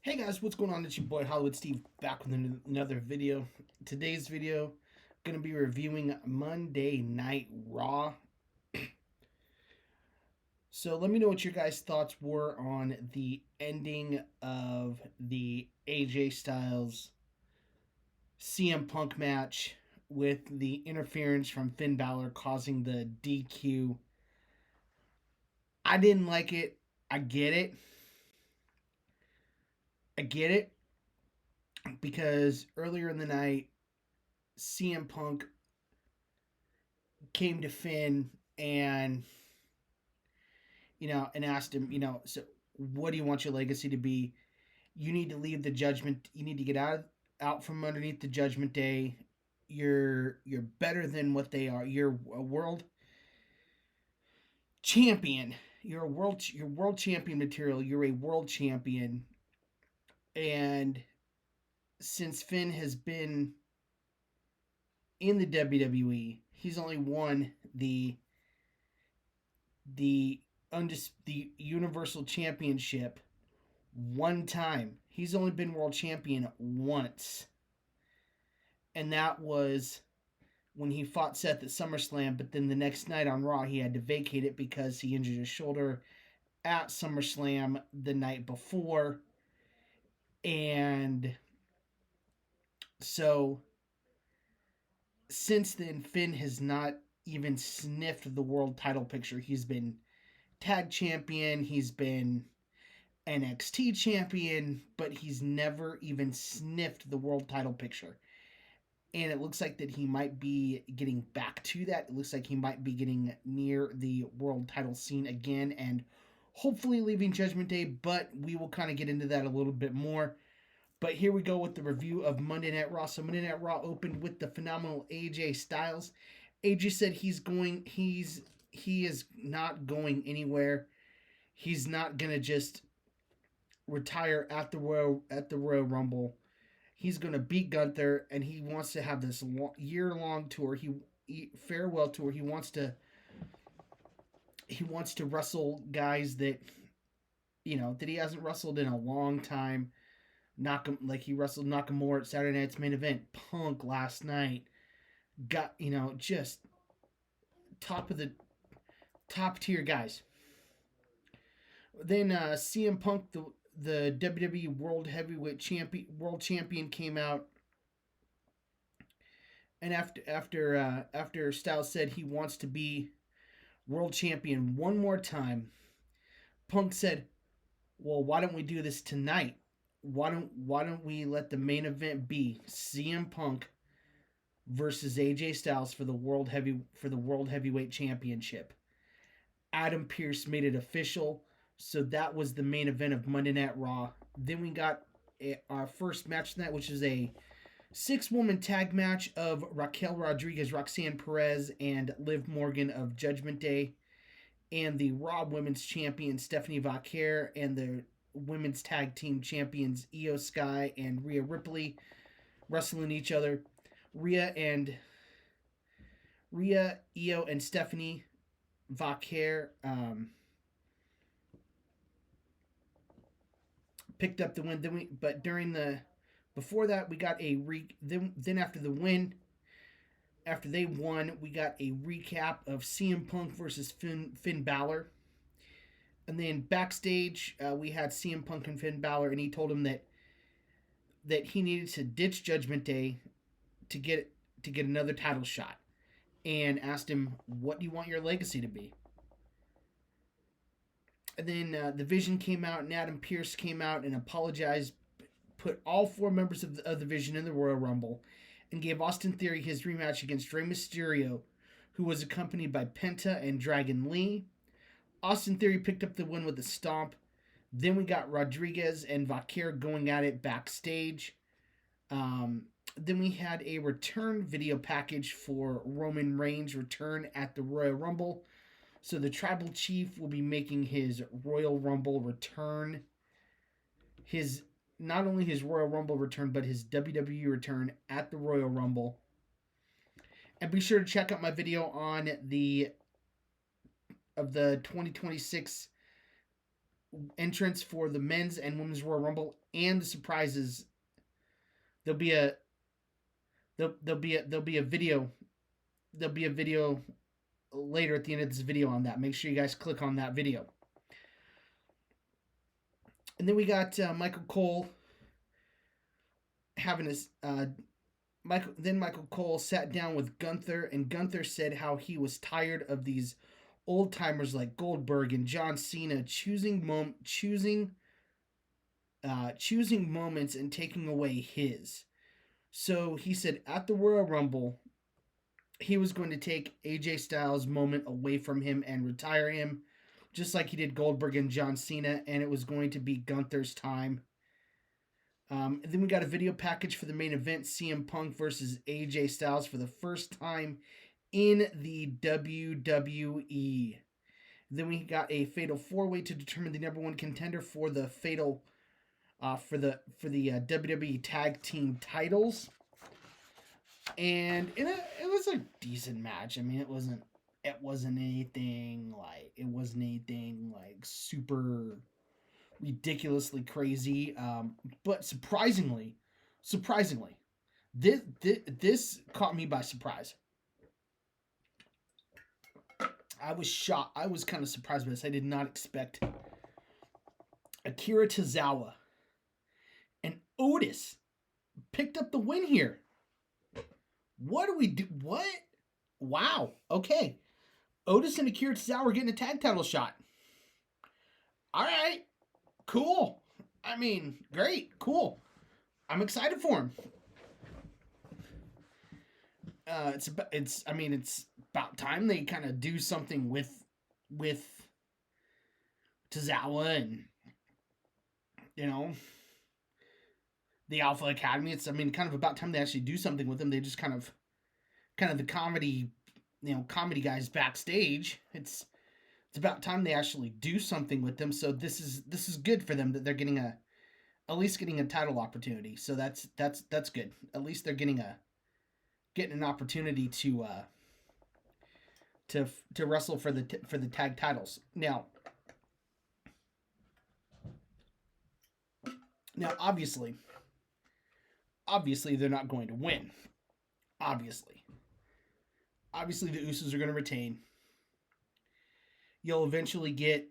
Hey guys, what's going on? It's your boy Hollywood Steve back with another video. Today's video, gonna be reviewing Monday Night Raw. So let me know what your guys' thoughts were on the ending of the AJ Styles CM Punk match with the interference from Finn Balor causing the DQ. I didn't like it. I get it. I get it because earlier in the night, CM Punk came to Finn and and asked him, so what do you want your legacy to be? You need to leave the judgment. You need to get out from underneath the Judgment Day. You're better than what they are. You're a world champion. You're world champion material. You're a world champion. And since Finn has been in the WWE, he's only won the the Universal Championship one time. He's only been world champion once. And that was when he fought Seth at SummerSlam, but then the next night on Raw, he had to vacate it because he injured his shoulder at SummerSlam the night before. And so since then, Finn has not even sniffed the world title picture. He's been tag champion, he's been NXT champion, but he's never even sniffed the world title picture. And it looks like that he might be getting back to that. It looks like he might be getting near the world title scene again and hopefully leaving Judgment Day, but we will kind of get into that a little bit more. But here we go with the review of Monday Night Raw. So Monday Night Raw opened with the phenomenal AJ Styles. AJ said he is not going anywhere. He's not gonna just retire at the Royal Rumble. He's gonna beat Gunther, and he wants to have this year-long tour. Farewell tour. He wants to wrestle guys that that he hasn't wrestled in a long time. Like he wrestled Nakamura at Saturday Night's Main Event, Punk last night. Got just top tier guys. Then CM Punk, the WWE World Champion came out, and after Styles said he wants to be World Champion one more time, Punk said, "Well, why don't we do this tonight? Why don't we let the main event be CM Punk versus AJ Styles for the World Heavyweight Championship?" Adam Pearce made it official. So that was the main event of Monday Night Raw. Then we got our first match tonight, which is a 6-woman tag match of Raquel Rodriguez, Roxanne Perez, and Liv Morgan of Judgment Day, and the Raw Women's Champion Stephanie Vaquer, and the Women's Tag Team Champions Io Sky and Rhea Ripley wrestling each other. Rhea, Io, and Stephanie Vaquer picked up the win. Before that, we got then after the win, after they won, we got a recap of CM Punk versus Finn Balor. And then backstage, we had CM Punk and Finn Balor, and he told him that he needed to ditch Judgment Day to get another title shot, and asked him, "What do you want your legacy to be?" And then the Vision came out, and Adam Pearce came out and apologized, put all 4 members of the Vision in the Royal Rumble, and gave Austin Theory his rematch against Rey Mysterio, who was accompanied by Penta and Dragon Lee. Austin Theory picked up the win with a stomp. Then we got Rodriguez and Vaquer going at it backstage. Then we had a return video package for Roman Reigns' return at the Royal Rumble. So the Tribal Chief will be making his Royal Rumble return. Not only his Royal Rumble return, but his WWE return at the Royal Rumble. And be sure to check out my video on the 2026 entrance for the men's and women's Royal Rumble, and the surprises. There'll be a there'll be a video later at the end of this video on that. Make sure you guys click on that video. And then we got Michael Cole having his Michael Cole sat down with Gunther, and Gunther said how he was tired of these old timers like Goldberg and John Cena choosing moments and taking away his. So he said at the Royal Rumble, he was going to take AJ Styles' moment away from him and retire him, just like he did Goldberg and John Cena, and it was going to be Gunther's time. And then we got a video package for the main event, CM Punk versus AJ Styles for the first time in the WWE. Then we got a fatal 4-way to determine the number one contender for the fatal for the WWE Tag Team titles. And it was a decent match. I mean, it wasn't anything like super ridiculously crazy. But surprisingly, this caught me by surprise. I was shocked. I was kind of surprised by this. I did not expect Akira Tozawa and Otis picked up the win here. What do we do? What? Wow. Okay. Otis and Akira Tozawa are getting a tag title shot. All right. Cool. I mean, great. Cool. I'm excited for him. It's about time they kind of do something with Tozawa and, the Alpha Academy. It's kind of about time they actually do something with them. They just kind of the comedy, comedy guys backstage. It's about time they actually do something with them. So this is good for them that they're getting at least getting a title opportunity. So that's good. At least they're getting an opportunity to wrestle for the tag titles. Now obviously they're not going to win. Obviously the Usos are going to retain. You'll eventually get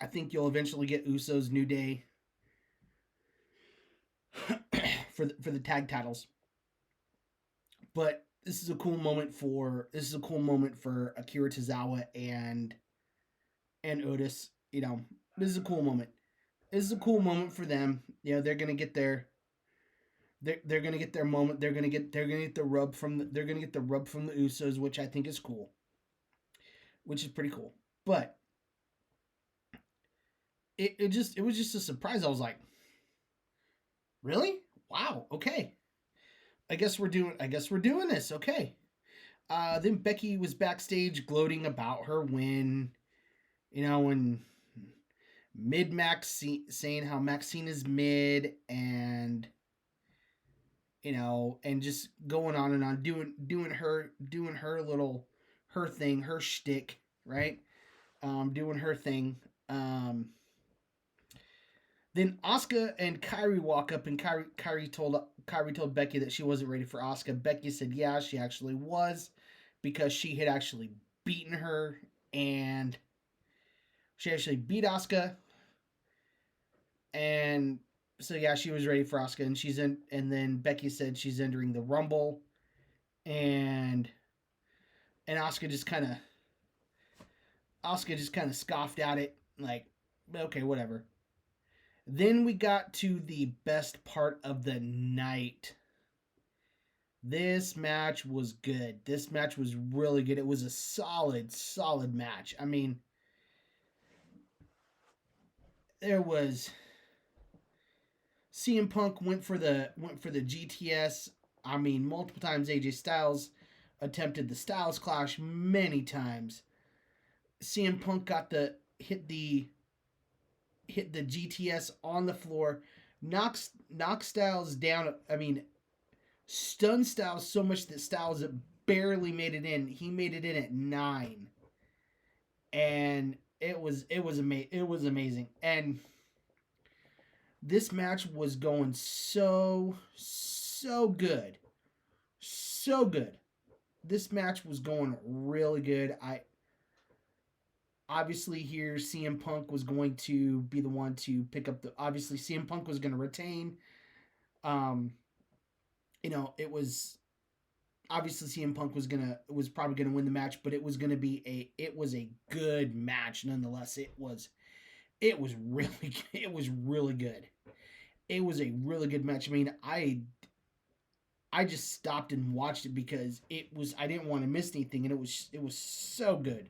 Usos New Day for the tag titles. But this is a cool moment for Akira Tozawa and Otis. This is a cool moment. This is a cool moment for them. They're gonna get their moment. They're gonna get the rub from the Usos, which I think is cool. Which is pretty cool. But it was just a surprise. I was like, really? Wow, okay. I guess we're doing this. Okay. Then Becky was backstage gloating about her win. And mid saying how Maxine is mid, and and just going on and on, doing her thing, her shtick, right? Doing her thing. Then Asuka and Kairi walk up, and Kairi told Becky that she wasn't ready for Asuka. Becky said, yeah, she actually was, because she had actually beaten her, and she actually beat Asuka. And so yeah, she was ready for Asuka, and then Becky said she's entering the Rumble, and Asuka just kind of scoffed at it, like, okay, whatever. Then we got to the best part of the night. This match was good. This match was really good. It was a solid match. I mean, there was CM Punk went for the GTS. I mean, multiple times. AJ Styles attempted the Styles Clash many times. CM Punk hit the GTS on the floor, knocks Styles down. I mean, stunned Styles so much that Styles barely made it in. He made it in at 9. And it was amazing. And this match was going so good. So good. This match was going really good. I obviously here CM Punk was going to be the one to pick up the obviously CM Punk was going to retain. Um it was obviously CM Punk was probably gonna win the match, but it was a good match nonetheless. It was really it was really good. It was a really good match. I mean, I just stopped and watched it because I didn't want to miss anything, and it was so good,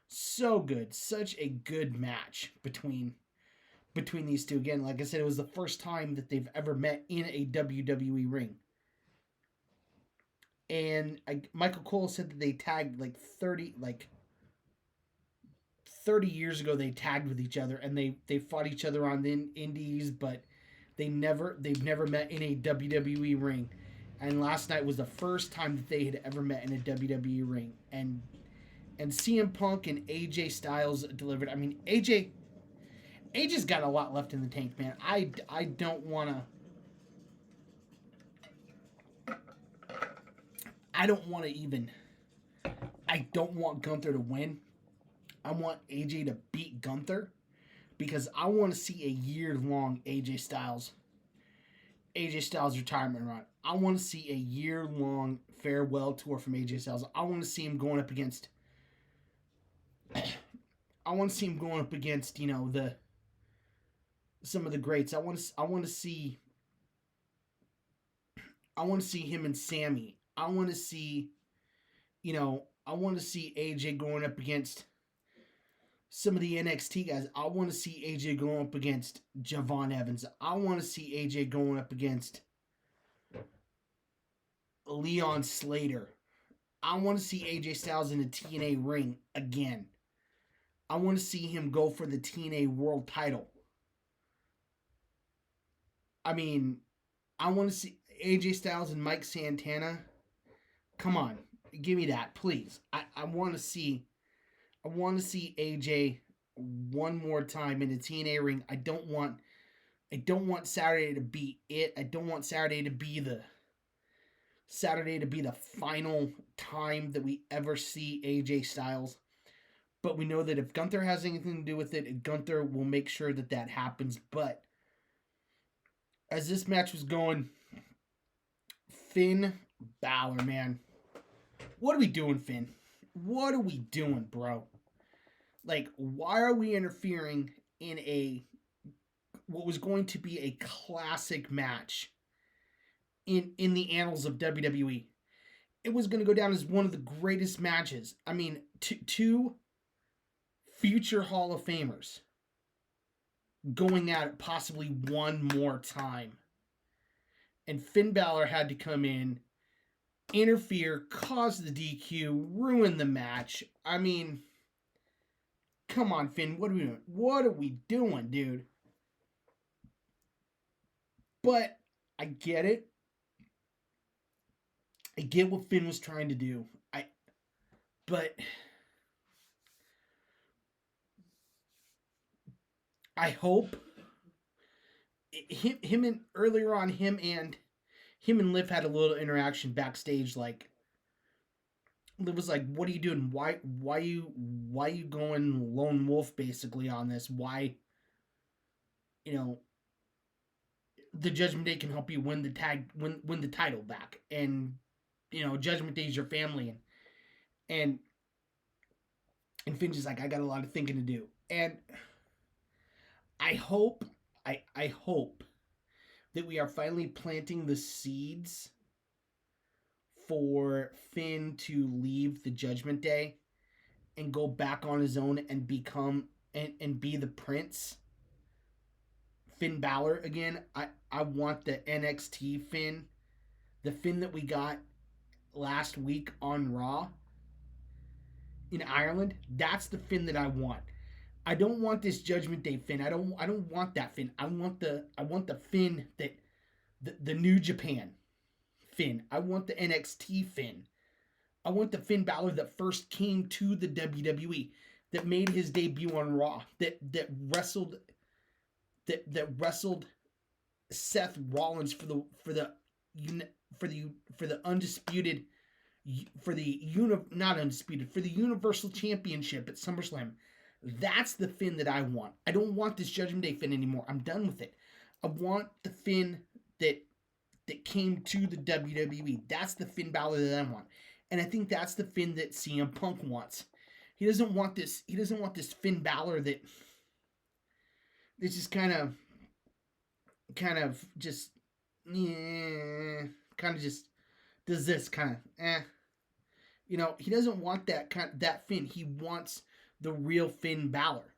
so good, such a good match between these two. Again, like I said, it was the first time that they've ever met in a WWE ring. And Michael Cole said that they tagged like 30 years ago. They tagged with each other and they fought each other on the indies, but they've never met in a WWE ring. And last night was the first time that they had ever met in a WWE ring. And CM Punk and AJ Styles delivered. I mean, AJ's got a lot left in the tank, man. I don't want to. I don't want to even. I don't want Gunther to win. I want AJ to beat Gunther because I want to see a year-long AJ Styles retirement run. I want to see a year-long farewell tour from AJ Styles. I want to see him going up against. I want to see him going up against some of the greats. I want to see him and Sammy. I want to see AJ going up against some of the NXT guys. I want to see AJ going up against Javon Evans. I want to see AJ going up against Leon Slater. I want to see AJ Styles in the TNA ring again. I want to see him go for the TNA World title. I mean, I want to see AJ Styles and Mike Santana. Come on, give me that, please. I want to see AJ one more time in the TNA ring. I don't want Saturday to be it. I don't want Saturday to be the final time that we ever see AJ Styles. But we know that if Gunther has anything to do with it, Gunther will make sure that happens. But as this match was going, Finn Balor, man. What are we doing, Finn? What are we doing, bro? Like, why are we interfering in what was going to be a classic match in the annals of WWE? It was going to go down as one of the greatest matches. I mean, two future Hall of Famers going at it possibly one more time. And Finn Balor had to come in, interfere, cause the DQ, ruin the match. I mean, come on, Finn. What are we doing? What are we doing, dude? But I get it. I get what Finn was trying to do. But I hope him and earlier on him and Liv had a little interaction backstage. Like, Liv was like, "What are you doing? Why you going lone wolf basically on this? Why, the Judgment Day can help you win the title back, and Judgment Day is your family." And Finn's just like, "I got a lot of thinking to do." And I hope that we are finally planting the seeds for Finn to leave the Judgment Day and go back on his own and become and be the Prince, Finn Balor again. I want the NXT Finn, the Finn that we got last week on Raw in Ireland. That's the Finn that I want. I don't want this Judgment Day Finn. I don't want that Finn. I want the Finn that the New Japan Finn. I want the NXT Finn. I want the Finn Balor that first came to the WWE. that made his debut on Raw, that wrestled Seth Rollins for the undisputed for the not undisputed for the Universal Championship at SummerSlam. That's the Finn that I want. I don't want this Judgment Day Finn anymore. I'm done with it. I want the Finn that came to the WWE. That's the Finn Balor that I want. And I think that's the Finn that CM Punk wants. He doesn't want this Finn Balor that it's just kind of just kind of just does this kind of he doesn't want that Finn. He wants the real Finn Balor.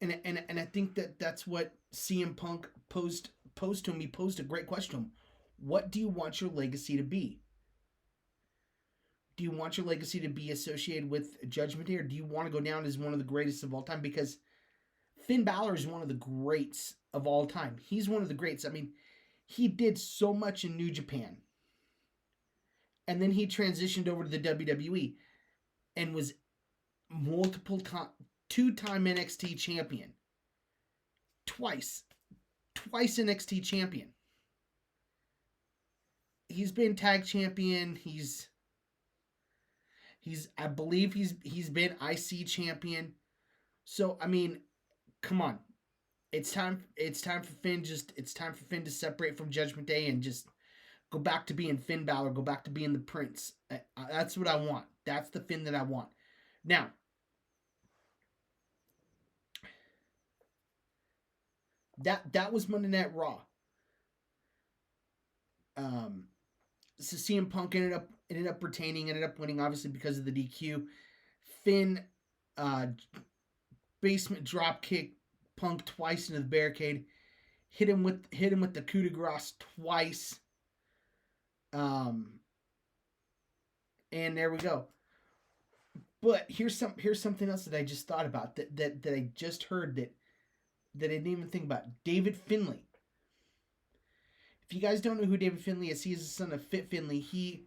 And I think that's what CM Punk posed to him. He posed a great question to him. What do you want your legacy to be? Do you want your legacy to be associated with Judgment Day, or do you want to go down as one of the greatest of all time? Because Finn Balor is one of the greats of all time. He's one of the greats. I mean, he did so much in New Japan. And then he transitioned over to the WWE and was two-time NXT champion. Twice NXT champion. He's been tag champion. I believe he's been IC champion. So I mean, come on. It's time for Finn to separate from Judgment Day and just go back to being Finn Balor, go back to being the Prince. That's what I want. That's the Finn that I want. Now, that was Monday Night Raw. So CM Punk ended up retaining, ended up winning, obviously because of the DQ. Finn basement drop kick Punk twice into the barricade. Hit him with the coup de grace twice. And there we go. But here's something else that I just thought about that I just heard that I didn't even think about. David Finlay. If you guys don't know who David Finlay is, he is the son of Fit Finlay. He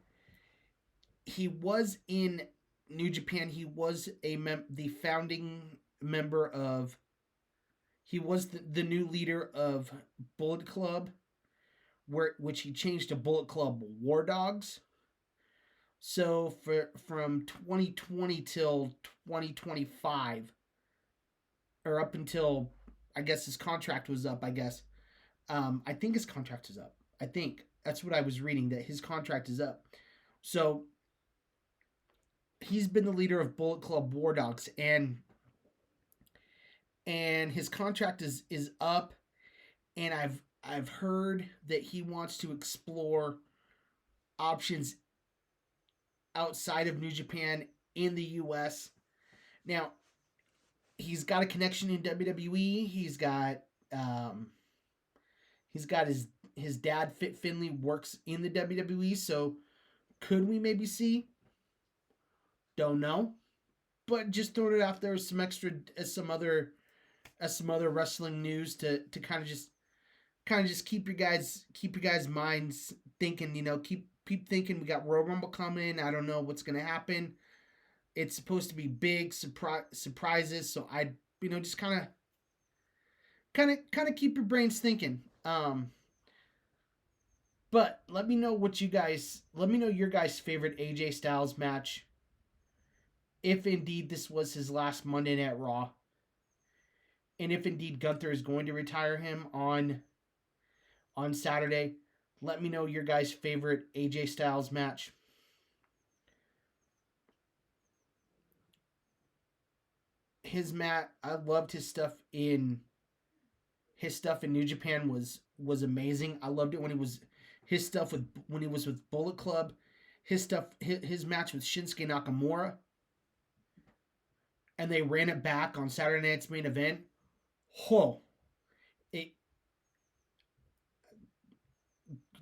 was in New Japan. He was the founding member of. He was the new leader of Bullet Club, which he changed to Bullet Club War Dogs. So from 2020 till 2025, or up until I guess his contract was up. I guess I think his contract is up. I think that's what I was reading, that his contract is up. So he's been the leader of Bullet Club War Dogs, and his contract is up, and I've heard that he wants to explore options outside of New Japan in the US. Now, he's got a connection in WWE. He's got his dad Fit Finlay works in the WWE, so could we maybe see? Don't know. But just throwing it out there as some other wrestling news to kind of just keep your guys' minds thinking, keep thinking. We got Royal Rumble coming. I don't know what's gonna happen. It's supposed to be big surprises, so I just kind of keep your brains thinking. But let me know your guys' favorite AJ Styles match. If indeed this was his last Monday Night Raw, and if indeed Gunther is going to retire him on Saturday, let me know your guys' favorite AJ Styles match. I loved his stuff in New Japan was amazing. I loved it when he was with Bullet Club. His match with Shinsuke Nakamura, and they ran it back on Saturday night's main event.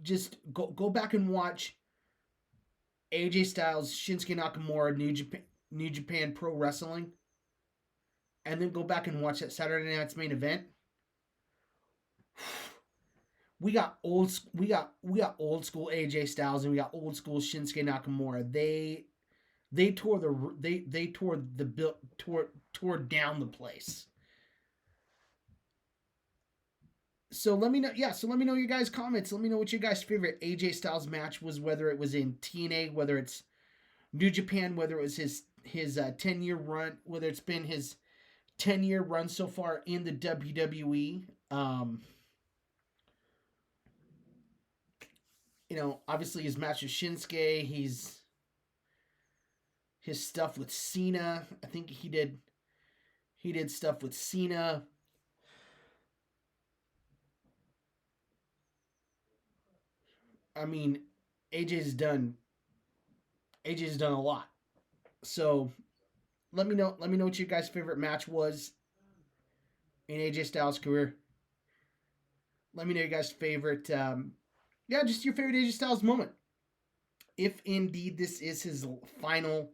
Just go back and watch AJ Styles, Shinsuke Nakamura, New Japan Pro Wrestling, and then go back and watch that Saturday night's main event. We got old school AJ Styles, and we got old school Shinsuke Nakamura. They tore tore down the place. So let me know. Yeah, so let me know your guys' comments. Let me know what your guys' favorite AJ Styles match was. Whether it was in TNA, whether it's New Japan, whether it was his 10-year run, whether it's been his 10-year run so far in the WWE. Obviously his match with Shinsuke, his stuff with Cena. I think he did stuff with Cena. I mean, AJ's done AJ's done a lot. So let me know what your guys' favorite match was in AJ Styles' career. Let me know your guys' favorite just your favorite AJ Styles moment. If indeed this is his final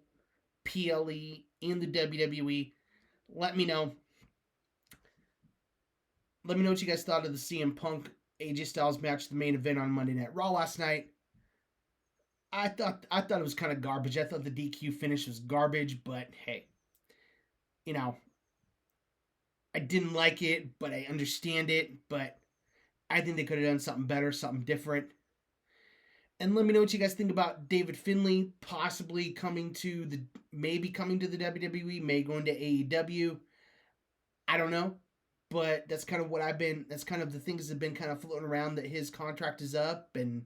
PLE in the WWE, let me know. Let me know what you guys thought of the CM Punk AJ Styles match, the main event on Monday Night Raw last night. I thought it was kind of garbage. I thought the DQ finish was garbage, but hey, you know, I didn't like it, but I understand it. But I think they could have done something better, something different. And let me know what you guys think about David Finlay possibly coming to the WWE, may going to AEW. I don't know, but that's kind of that's kind of the things that have been kind of floating around, that his contract is up. And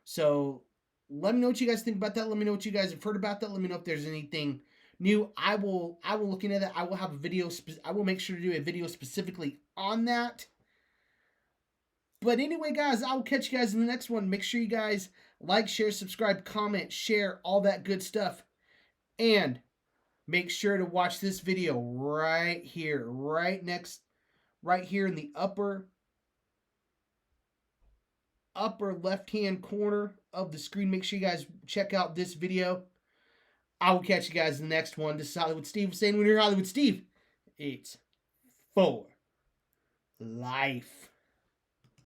so let me know what you guys think about that. Let me know what you guys have heard about that. Let me know if there's anything new. I will look into that. I will have a video. I will make sure to do a video specifically on that. But anyway, guys, I will catch you guys in the next one. Make sure you guys like, share, subscribe, comment, share, all that good stuff. And make sure to watch this video right here, right here in the upper left-hand corner of the screen. Make sure you guys check out this video. I will catch you guys in the next one. This is Hollywood Steve saying, when you're Hollywood Steve, it's for life.